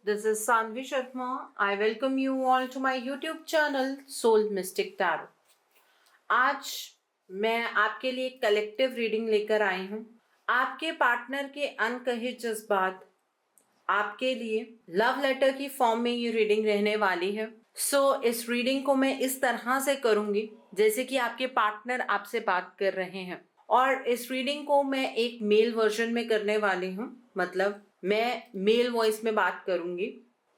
this is Sanvi Sharma. I welcome you all to my YouTube channel Soul Mystic Tarot. आज मैं आपके लिए collective reading लेकर आई हूँ। आपके पार्टनर के अनकहे जज्बात आपके लिए लव लेटर की फॉर्म में ये रीडिंग रहने वाली है। इस रीडिंग को मैं इस तरह से करूँगी जैसे कि आपके पार्टनर आपसे बात कर रहे हैं, और इस रीडिंग को मैं एक मेल वर्जन में करने वाली हूँ। मतलब मैं मेल वॉइस में बात करूंगी।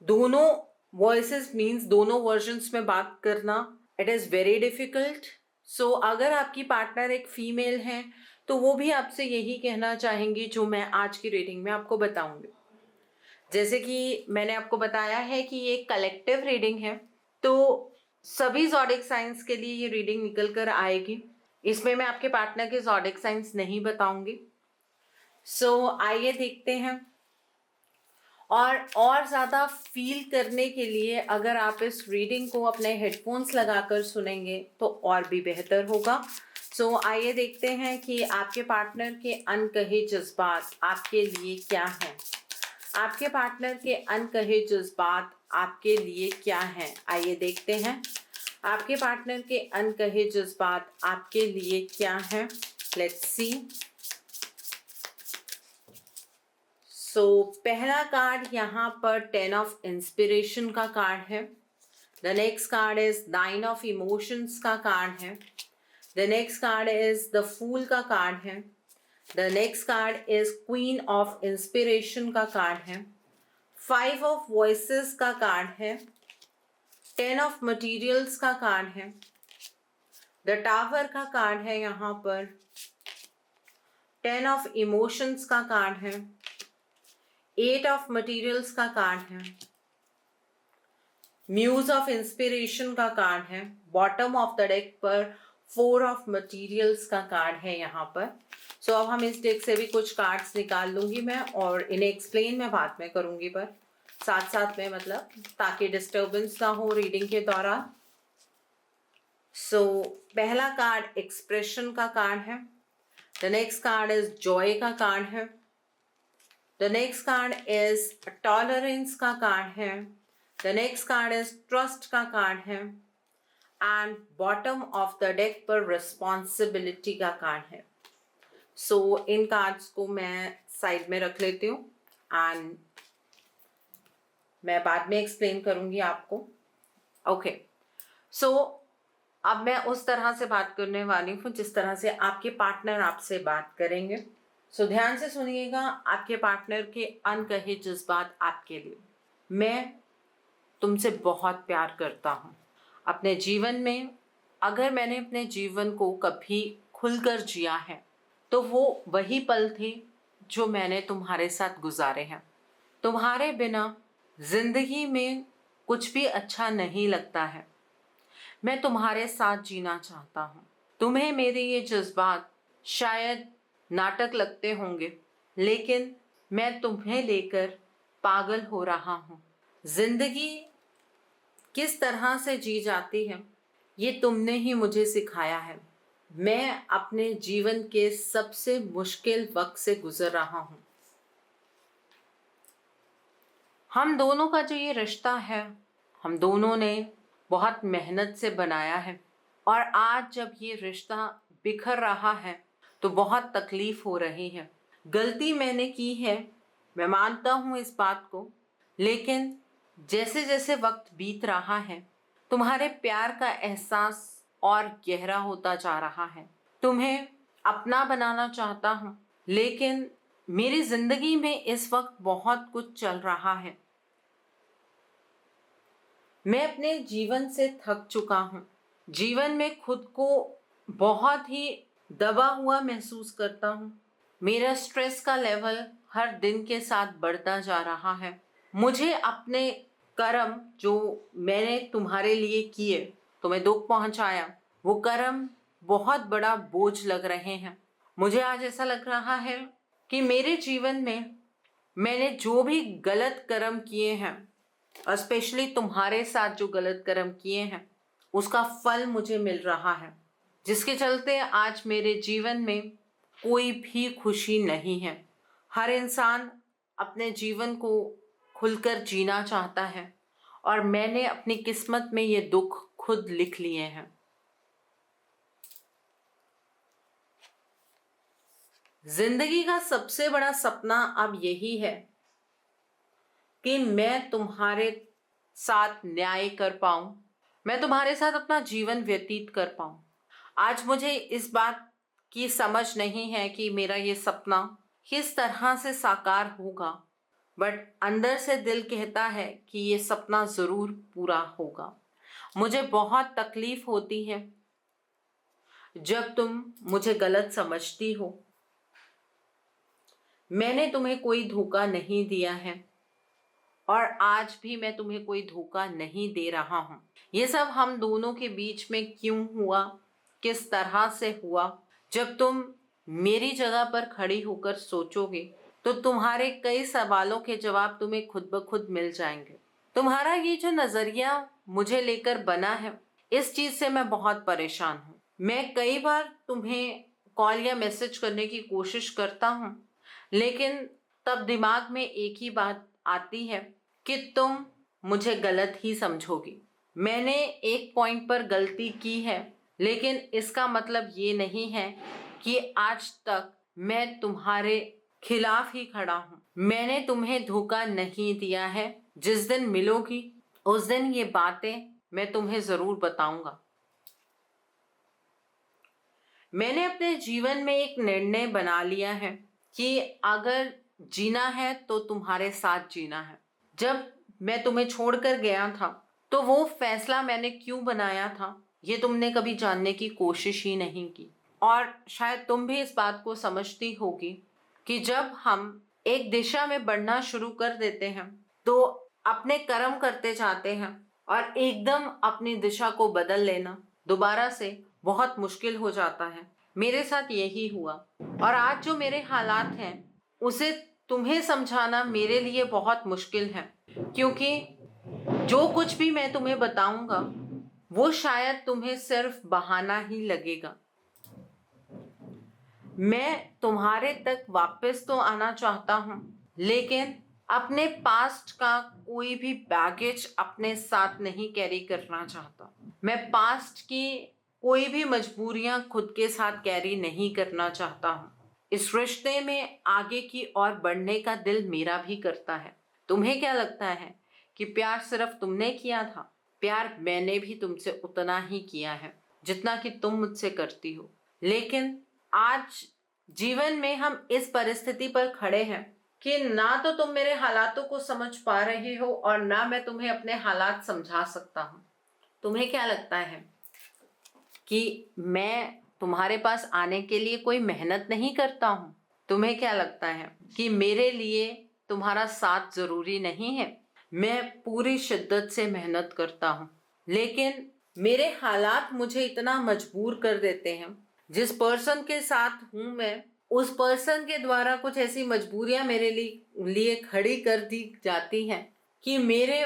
दोनों वॉइसेस मीन्स दोनों वर्जन्स में बात करना इट इज़ वेरी डिफिकल्ट। अगर आपकी पार्टनर एक फीमेल है तो वो भी आपसे यही कहना चाहेंगी जो मैं आज की रीडिंग में आपको बताऊंगी। जैसे कि मैंने आपको बताया है कि ये एक कलेक्टिव रीडिंग है, तो सभी ज़ोडिक साइंस के लिए ये रीडिंग निकल कर आएगी। इसमें मैं आपके पार्टनर के ज़ोडिक साइंस नहीं बताऊंगी। आइए देखते हैं। और ज़्यादा फील करने के लिए अगर आप इस रीडिंग को अपने हेडफोन्स लगाकर सुनेंगे तो और भी बेहतर होगा। आइए देखते हैं कि आपके पार्टनर के अनकहे जज्बात आपके लिए क्या हैं। आपके पार्टनर के अनकहे जज्बात आपके लिए क्या हैं, आइए देखते हैं। आपके पार्टनर के अनकहे जज्बात आपके लिए क्या हैं, लेट्स सी। पहला कार्ड यहाँ पर 10 ऑफ इंस्पिरेशन का कार्ड है। The next card is 9 of emotions का कार्ड है। The next card is the fool का कार्ड है। The next card is queen of inspiration का कार्ड है। 5 ऑफ वॉइसेस का कार्ड है। 10 ऑफ मटीरियल्स का कार्ड है। द टावर का कार्ड है यहाँ पर। 10 ऑफ इमोशंस का कार्ड है। 8 ऑफ मटीरियल्स का कार्ड है। म्यूज ऑफ इंस्पिरेशन का कार्ड है। बॉटम ऑफ द डेक पर 4 ऑफ मटीरियल्स का कार्ड है यहाँ पर। अब हम इस डेक से भी कुछ कार्ड्स निकाल लूंगी मैं, और इन्हें एक्सप्लेन मैं बाद में करूंगी, पर साथ साथ में, मतलब ताकि डिस्टर्बेंस ना हो रीडिंग के दौरान। पहला कार्ड एक्सप्रेशन का कार्ड है। The next card is Joy का कार्ड है। The next card is tolerance का कार्ड है। The next card is trust का कार्ड है। And bottom of the deck पर responsibility का कार्ड है। इन कार्ड्स को मैं साइड में रख लेती हूँ एंड मैं बाद में एक्सप्लेन करूँगी आपको। ओके, अब मैं उस तरह से बात करने वाली हूँ जिस तरह से आपके पार्टनर आपसे बात करेंगे। ध्यान से सुनिएगा। आपके पार्टनर के अनकहे जज्बात आपके लिए। मैं तुमसे बहुत प्यार करता हूँ। अपने जीवन में अगर मैंने अपने जीवन को कभी खुलकर जिया है तो वो वही पल थे जो मैंने तुम्हारे साथ गुजारे हैं। तुम्हारे बिना जिंदगी में कुछ भी अच्छा नहीं लगता है। मैं तुम्हारे साथ जीना चाहता हूँ। तुम्हें मेरे ये जज्बात शायद नाटक लगते होंगे, लेकिन मैं तुम्हें लेकर पागल हो रहा हूँ। जिंदगी किस तरह से जी जाती है ये तुमने ही मुझे सिखाया है। मैं अपने जीवन के सबसे मुश्किल वक्त से गुजर रहा हूँ। हम दोनों का जो ये रिश्ता है, हम दोनों ने बहुत मेहनत से बनाया है, और आज जब ये रिश्ता बिखर रहा है तो बहुत तकलीफ हो रही है। गलती मैंने की है, मैं मानता हूँ इस बात को, लेकिन जैसे जैसे वक्त बीत रहा है तुम्हारे प्यार का एहसास और गहरा होता जा रहा है। तुम्हें अपना बनाना चाहता हूँ, लेकिन मेरी जिंदगी में इस वक्त बहुत कुछ चल रहा है। मैं अपने जीवन से थक चुका हूँ। जीवन में खुद को बहुत ही दबा हुआ महसूस करता हूँ। मेरा स्ट्रेस का लेवल हर दिन के साथ बढ़ता जा रहा है। मुझे अपने कर्म जो मैंने तुम्हारे लिए किए, तुम्हें दुख पहुंचाया, वो कर्म बहुत बड़ा बोझ लग रहे हैं। मुझे आज ऐसा लग रहा है कि मेरे जीवन में मैंने जो भी गलत कर्म किए हैं, स्पेशली तुम्हारे साथ जो गलत कर्म किए हैं, उसका फल मुझे मिल रहा है, जिसके चलते आज मेरे जीवन में कोई भी खुशी नहीं है। हर इंसान अपने जीवन को खुलकर जीना चाहता है और मैंने अपनी किस्मत में ये दुख खुद लिख लिए हैं। जिंदगी का सबसे बड़ा सपना अब यही है कि मैं तुम्हारे साथ न्याय कर पाऊं, मैं तुम्हारे साथ अपना जीवन व्यतीत कर पाऊं। आज मुझे इस बात की समझ नहीं है कि मेरा ये सपना किस तरह से साकार होगा, बट अंदर से दिल कहता है कि ये सपना ज़रूर पूरा होगा। मुझे बहुत तकलीफ होती है जब तुम मुझे गलत समझती हो। मैंने तुम्हें कोई धोखा नहीं दिया है और आज भी मैं तुम्हें कोई धोखा नहीं दे रहा हूँ। ये सब हम दोनों के बीच में क्यों हुआ, किस तरह से हुआ, जब तुम मेरी जगह पर खड़ी होकर सोचोगे तो तुम्हारे कई सवालों के जवाब तुम्हें खुद ब खुद मिल जाएंगे। तुम्हारा ये जो नज़रिया मुझे लेकर बना है, इस चीज़ से मैं बहुत परेशान हूँ। मैं कई बार तुम्हें कॉल या मैसेज करने की कोशिश करता हूँ, लेकिन तब दिमाग में एक ही बात आती है कि तुम मुझे गलत ही समझोगी। मैंने एक पॉइंट पर गलती की है, लेकिन इसका मतलब ये नहीं है कि आज तक मैं तुम्हारे खिलाफ ही खड़ा हूँ। मैंने तुम्हें धोखा नहीं दिया है। जिस दिन मिलोगी उस दिन ये बातें मैं तुम्हें ज़रूर बताऊंगा। मैंने अपने जीवन में एक निर्णय बना लिया है कि अगर जीना है तो तुम्हारे साथ जीना है। जब मैं तुम्हें छोड़कर गया था तो वो फैसला मैंने क्यों बनाया था ये तुमने कभी जानने की कोशिश ही नहीं की। और शायद तुम भी इस बात को समझती होगी कि जब हम एक दिशा में बढ़ना शुरू कर देते हैं तो अपने कर्म करते जाते हैं और एकदम अपनी दिशा को बदल लेना दोबारा से बहुत मुश्किल हो जाता है। मेरे साथ यही हुआ और आज जो मेरे हालात हैं उसे तुम्हें समझाना मेरे लिए बहुत मुश्किल है, क्योंकि जो कुछ भी मैं तुम्हें बताऊंगा वो शायद तुम्हें सिर्फ बहाना ही लगेगा। मैं तुम्हारे तक वापस तो आना चाहता हूँ, लेकिन अपने पास्ट का कोई भी बैगेज अपने साथ नहीं कैरी करना चाहता। मैं पास्ट की कोई भी मजबूरियां खुद के साथ कैरी नहीं करना चाहता हूँ। इस रिश्ते में आगे की ओर बढ़ने का दिल मेरा भी करता है। तुम्हें क्या लगता है कि प्यार सिर्फ तुमने किया था? प्यार मैंने भी तुमसे उतना ही किया है जितना कि तुम मुझसे करती हो। लेकिन आज जीवन में हम इस परिस्थिति पर खड़े हैं कि ना तो तुम मेरे हालातों को समझ पा रहे हो और ना मैं तुम्हें अपने हालात समझा सकता हूँ। तुम्हें क्या लगता है कि मैं तुम्हारे पास आने के लिए कोई मेहनत नहीं करता हूँ? तुम्हें क्या लगता है कि मेरे लिए तुम्हारा साथ ज़रूरी नहीं है? मैं पूरी शिद्दत से मेहनत करता हूँ, लेकिन मेरे हालात मुझे इतना मजबूर कर देते हैं। जिस पर्सन के साथ हूँ मैं, उस पर्सन के द्वारा कुछ ऐसी मजबूरियां मेरे लिए खड़ी कर दी जाती हैं कि मेरे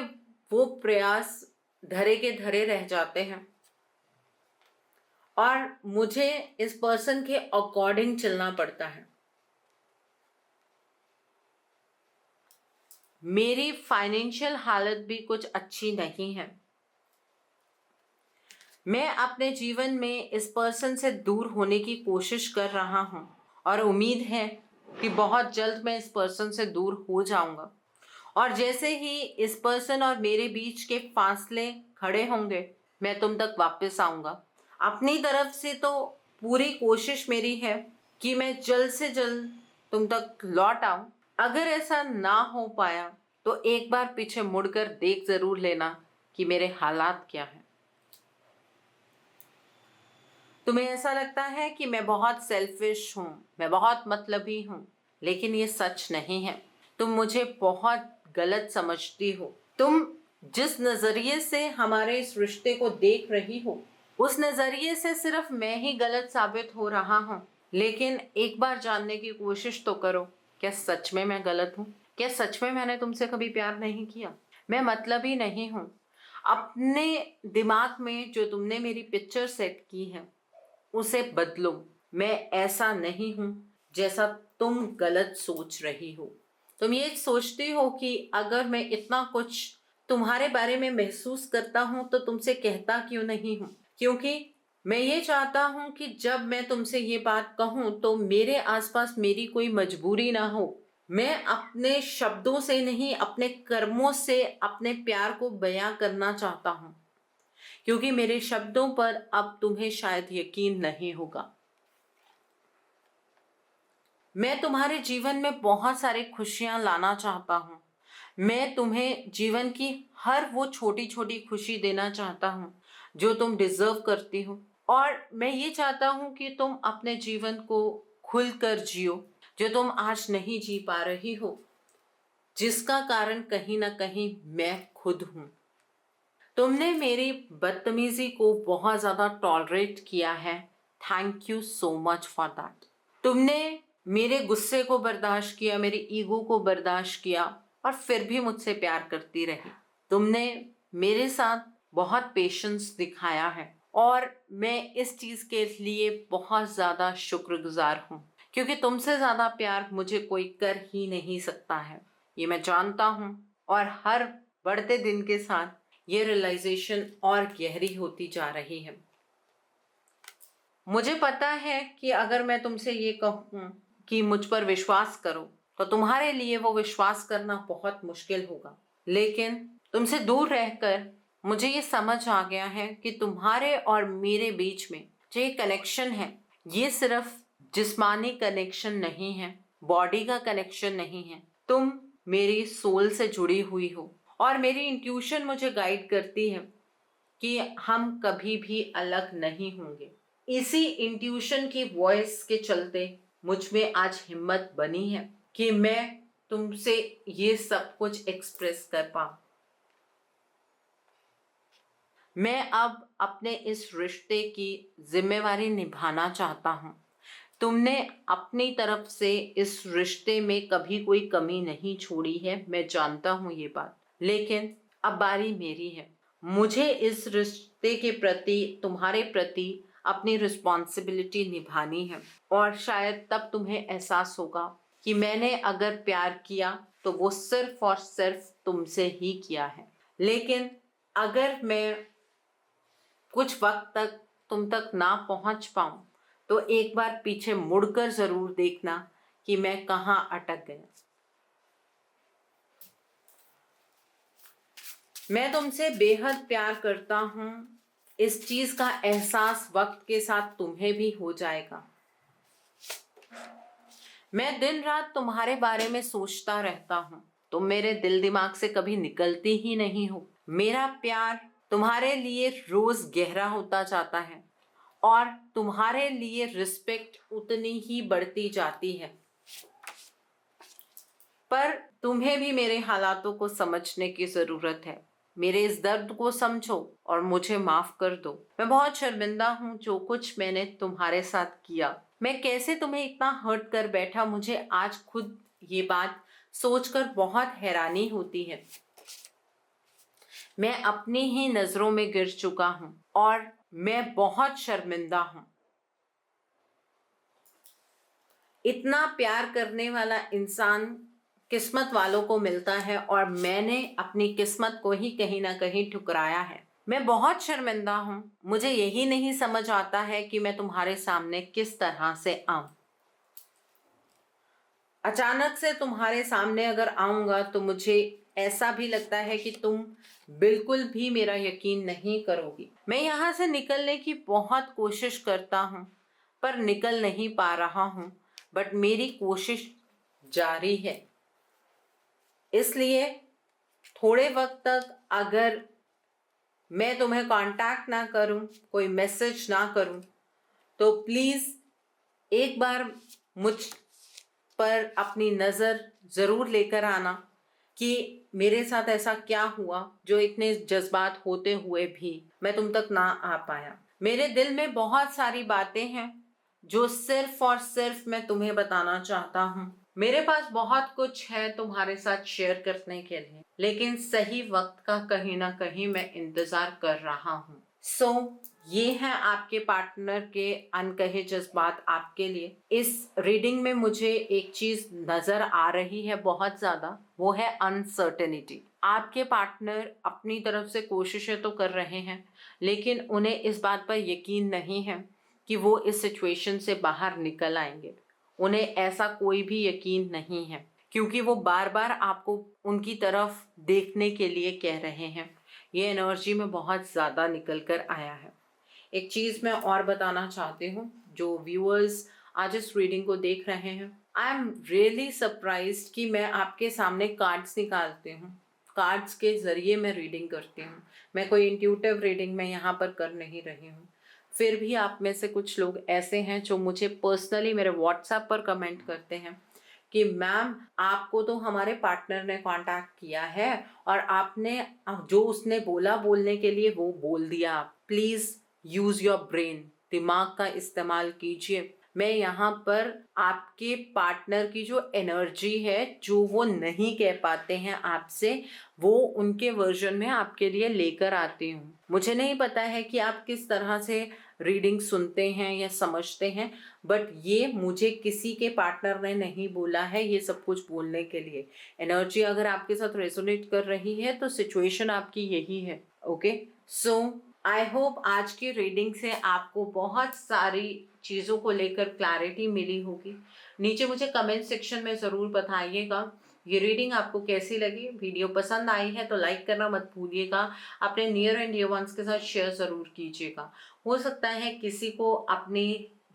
वो प्रयास धरे के धरे रह जाते हैं और मुझे इस पर्सन के अकॉर्डिंग चलना पड़ता है। मेरी फाइनेंशियल हालत भी कुछ अच्छी नहीं है। मैं अपने जीवन में इस पर्सन से दूर होने की कोशिश कर रहा हूँ और उम्मीद है कि बहुत जल्द मैं इस पर्सन से दूर हो जाऊंगा। और जैसे ही इस पर्सन और मेरे बीच के फासले खड़े होंगे मैं तुम तक वापस आऊँगा। अपनी तरफ से तो पूरी कोशिश मेरी है कि मैं जल्द से जल्द तुम तक लौट आऊँ। अगर ऐसा ना हो पाया तो एक बार पीछे मुड़कर देख ज़रूर लेना कि मेरे हालात क्या हैं। तुम्हें ऐसा लगता है कि मैं बहुत सेल्फिश हूँ, मैं बहुत मतलबी हूँ, लेकिन ये सच नहीं है। तुम मुझे बहुत गलत समझती हो। तुम जिस नज़रिए से हमारे इस रिश्ते को देख रही हो उस नज़रिए से सिर्फ मैं ही गलत साबित हो रहा हूँ। लेकिन एक बार जानने की कोशिश तो करो, क्या सच में मैं गलत हूँ? क्या सच में मैंने तुमसे कभी प्यार नहीं किया? मैं मतलबी नहीं हूँ। अपने दिमाग में जो तुमने मेरी पिक्चर सेट की है उसे बदलो। मैं ऐसा नहीं हूँ जैसा तुम गलत सोच रही हो। तुम ये सोचती हो कि अगर मैं इतना कुछ तुम्हारे बारे में महसूस करता हूं तो तुमसे कहता क्यों नहीं हूं, क्योंकि मैं ये चाहता हूं कि जब मैं तुमसे ये बात कहूं तो मेरे आसपास मेरी कोई मजबूरी ना हो। मैं अपने शब्दों से नहीं, अपने कर्मों से अपने प्यार को बयां करना चाहता हूं, क्योंकि मेरे शब्दों पर अब तुम्हें शायद यकीन नहीं होगा। मैं तुम्हारे जीवन में बहुत सारी खुशियां लाना चाहता हूं। मैं तुम्हें जीवन की हर वो छोटी छोटी खुशी देना चाहता हूं जो तुम डिजर्व करती हो। और मैं ये चाहता हूं कि तुम अपने जीवन को खुलकर जियो, जो तुम आज नहीं जी पा रही हो, जिसका कारण कहीं ना कहीं मैं खुद हूं। तुमने मेरी बदतमीजी को बहुत ज्यादा टॉलरेट किया है। Thank you so much for that. तुमने मेरे गुस्से को बर्दाश्त किया, मेरे ईगो को बर्दाश्त किया और फिर भी मुझसे प्यार करती रही। तुमने मेरे साथ बहुत पेशेंस दिखाया है और मैं इस चीज के लिए बहुत ज्यादा शुक्रगुजार हूँ, क्योंकि तुमसे ज्यादा प्यार मुझे कोई कर ही नहीं सकता है, ये मैं जानता हूँ। और हर बढ़ते दिन के साथ ये रियलाइजेशन और गहरी होती जा रही है। मुझे पता है कि अगर मैं तुमसे ये कहूँ कि मुझ पर विश्वास करो तो तुम्हारे लिए वो विश्वास करना बहुत मुश्किल होगा, लेकिन तुमसे दूर रहकर मुझे ये समझ आ गया है कि तुम्हारे और मेरे बीच में जो ये कनेक्शन है, ये सिर्फ जिस्मानी कनेक्शन नहीं है, बॉडी का कनेक्शन नहीं है। तुम मेरी सोल से जुड़ी हुई हो और मेरी इंट्यूशन मुझे गाइड करती है कि हम कभी भी अलग नहीं होंगे। इसी इंट्यूशन की वॉइस के चलते मुझ में आज हिम्मत बनी है कि मैं तुमसे ये सब कुछ एक्सप्रेस कर पाऊं। मैं अब अपने इस रिश्ते की जिम्मेवारी निभाना चाहता हूं। तुमने अपनी तरफ से इस रिश्ते में कभी कोई कमी नहीं छोड़ी है, मैं जानता हूं ये बात, लेकिन अब बारी मेरी है। मुझे इस रिश्ते के प्रति, तुम्हारे प्रति अपनी रिस्पॉन्सिबिलिटी निभानी है। और शायद तब तुम्हें एहसास होगा कि मैंने अगर प्यार किया तो वो सिर्फ और सिर्फ तुमसे ही किया है। लेकिन अगर मैं कुछ वक्त तक तुम तक ना पहुंच पाऊं तो एक बार पीछे मुड़कर जरूर देखना कि मैं कहां अटक गया। मैं तुमसे बेहद प्यार करता हूं, इस चीज का एहसास वक्त के साथ तुम्हें भी हो जाएगा। मैं दिन रात तुम्हारे बारे में सोचता रहता हूं, तुम मेरे दिल दिमाग से कभी निकलती ही नहीं हो। मेरा प्यार तुम्हारे लिए रोज गहरा होता जाता है और तुम्हारे लिए रिस्पेक्ट उतनी ही बढ़ती जाती है। पर तुम्हें भी मेरे हालातों को समझने की जरूरत है। मेरे इस दर्द को समझो और मुझे माफ कर दो। मैं बहुत शर्मिंदा हूँ जो कुछ मैंने तुम्हारे साथ किया। मैं कैसे तुम्हें इतना हर्ट कर बैठा, मुझे आज खुद ये बात सोचकर बहुत हैरानी होती है। मैं अपनी ही नजरों में गिर चुका हूँ और मैं बहुत शर्मिंदा हूँ। इतना प्यार करने वाला इंसान किस्मत वालों को मिलता है और मैंने अपनी किस्मत को ही कहीं ना कहीं ठुकराया है। मैं बहुत शर्मिंदा हूँ। मुझे यही नहीं समझ आता है कि मैं तुम्हारे सामने किस तरह से आऊं। अचानक से तुम्हारे सामने अगर आऊंगा तो मुझे ऐसा भी लगता है कि तुम बिल्कुल भी मेरा यकीन नहीं करोगी। मैं यहाँ से निकलने की बहुत कोशिश करता हूँ पर निकल नहीं पा रहा हूँ, बट मेरी कोशिश जारी है। इसलिए थोड़े वक्त तक अगर मैं तुम्हें कांटेक्ट ना करूं, कोई मैसेज ना करूं, तो प्लीज़ एक बार मुझ पर अपनी नज़र ज़रूर लेकर आना कि मेरे साथ ऐसा क्या हुआ जो इतने जज्बात होते हुए भी मैं तुम तक ना आ पाया। मेरे दिल में बहुत सारी बातें हैं जो सिर्फ और सिर्फ मैं तुम्हें बताना चाहता हूँ। मेरे पास बहुत कुछ है तुम्हारे साथ शेयर करने के लिए, लेकिन सही वक्त का कहीं ना कहीं मैं इंतजार कर रहा हूँ। सो ये है आपके पार्टनर के अनकहे जज्बात आपके लिए। इस रीडिंग में मुझे एक चीज नजर आ रही है बहुत ज्यादा, वो है अनसर्टेनिटी। आपके पार्टनर अपनी तरफ से कोशिशें तो कर रहे हैं, लेकिन उन्हें इस बात पर यकीन नहीं है कि वो इस सिचुएशन से बाहर निकल आएंगे। उन्हें ऐसा कोई भी यकीन नहीं है, क्योंकि वो बार बार आपको उनकी तरफ देखने के लिए कह रहे हैं। ये एनर्जी में बहुत ज़्यादा निकल कर आया है। एक चीज़ मैं और बताना चाहती हूँ, जो व्यूअर्स आज इस रीडिंग को देख रहे हैं, आई एम रियली सरप्राइज्ड कि मैं आपके सामने कार्ड्स निकालती हूँ, कार्ड्स के ज़रिए मैं रीडिंग करती हूँ। मैं कोई इंट्यूटिव रीडिंग मैं यहाँ पर कर नहीं रही हूँ। फिर भी आप में से कुछ लोग ऐसे हैं जो मुझे पर्सनली मेरे व्हाट्सएप पर कमेंट करते हैं कि मैम आपको तो हमारे पार्टनर ने कांटेक्ट किया है और आपने जो उसने बोला बोलने के लिए वो बोल दिया। प्लीज़ यूज़ योर ब्रेन, दिमाग का इस्तेमाल कीजिए। मैं यहाँ पर आपके पार्टनर की जो एनर्जी है, जो वो नहीं कह पाते हैं आपसे, वो उनके वर्जन में आपके लिए लेकर आती हूँ। मुझे नहीं पता है कि आप किस तरह से रीडिंग सुनते हैं या समझते हैं, बट ये मुझे किसी के पार्टनर ने नहीं बोला है ये सब कुछ बोलने के लिए। एनर्जी अगर आपके साथ रेजोनेट कर रही है तो सिचुएशन आपकी यही है। ओके, सो आई होप आज की रीडिंग से आपको बहुत सारी चीज़ों को लेकर क्लैरिटी मिली होगी। नीचे मुझे कमेंट सेक्शन में ज़रूर बताइएगा ये रीडिंग आपको कैसी लगी। वीडियो पसंद आई है तो लाइक करना मत भूलिएगा। अपने नियर एंड डियर वंस के साथ शेयर ज़रूर कीजिएगा। हो सकता है किसी को अपनी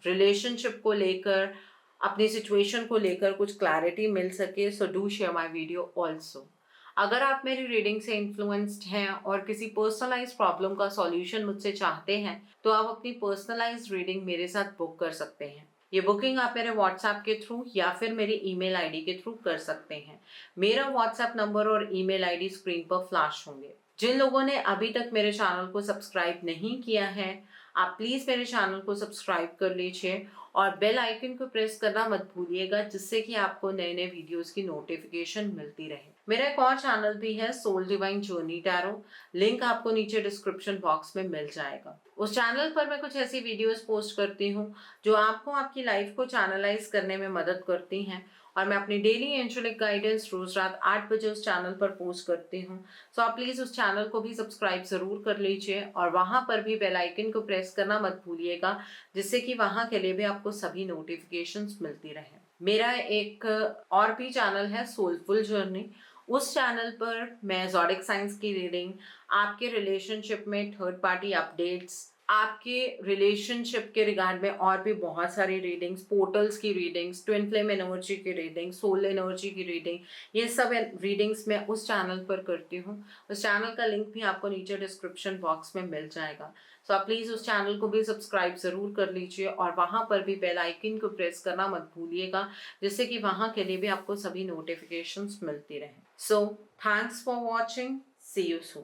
रिलेशनशिप को लेकर, अपनी सिचुएशन को लेकर कुछ क्लैरिटी मिल सके, so do share my video also. अगर आप मेरी रीडिंग से इन्फ्लुएंस्ड हैं और किसी पर्सनलाइज्ड प्रॉब्लम का सॉल्यूशन मुझसे चाहते हैं तो आप अपनी पर्सनलाइज्ड रीडिंग मेरे साथ बुक कर सकते हैं। ये बुकिंग आप मेरे व्हाट्सएप के थ्रू या फिर मेरी ईमेल आईडी के थ्रू कर सकते हैं। मेरा व्हाट्सएप नंबर और ईमेल आईडी स्क्रीन पर फ्लैश होंगे। जिन लोगों ने अभी तक मेरे चैनल को सब्सक्राइब नहीं किया है, आप प्लीज़ मेरे चैनल को सब्सक्राइब कर लीजिए और बेल आइकन को प्रेस करना मत भूलिएगा, जिससे कि आपको नए नए वीडियोस की नोटिफिकेशन मिलती रहे। मेरा एक और चैनल भी है, soul divine journey tarot, link आपको नीचे डिस्क्रिप्शन बॉक्स में मिल जाएगा। उस चैनल पर मैं कुछ ऐसी वीडियोस पोस्ट करती हूँ जो आपको आपकी लाइफ को चैनलाइज करने में मदद करती हैं, और मैं अपनी डेली एंजेलिक गाइडेंस रोज रात 8 बजे उस चैनल पर पोस्ट करती हूँ। सो आप प्लीज़ उस चैनल को भी सब्सक्राइब ज़रूर कर लीजिए और वहाँ पर भी बेल आइकन को प्रेस करना मत भूलिएगा, जिससे कि वहाँ के लिए भी आपको सभी नोटिफिकेशंस मिलती रहे। मेरा एक और भी चैनल है, सोलफुल जर्नी। उस चैनल पर मैं ज़ोडिक साइंस की रीडिंग, आपके रिलेशनशिप में थर्ड पार्टी अपडेट्स, आपके रिलेशनशिप के रिगार्ड में और भी बहुत सारी रीडिंग्स, पोर्टल्स की रीडिंग्स, ट्विन फ्लेम एनर्जी की रीडिंग, सोल एनर्जी की रीडिंग, ये सब रीडिंग्स मैं उस चैनल पर करती हूँ। उस चैनल का लिंक भी आपको नीचे डिस्क्रिप्शन बॉक्स में मिल जाएगा। सो आप प्लीज़ उस चैनल को भी सब्सक्राइब ज़रूर कर लीजिए और वहाँ पर भी बेल आइकन को प्रेस करना मत भूलिएगा, जिससे कि वहाँ के लिए भी आपको सभी नोटिफिकेशंस मिलती रहें। So thanks for watching, see you soon.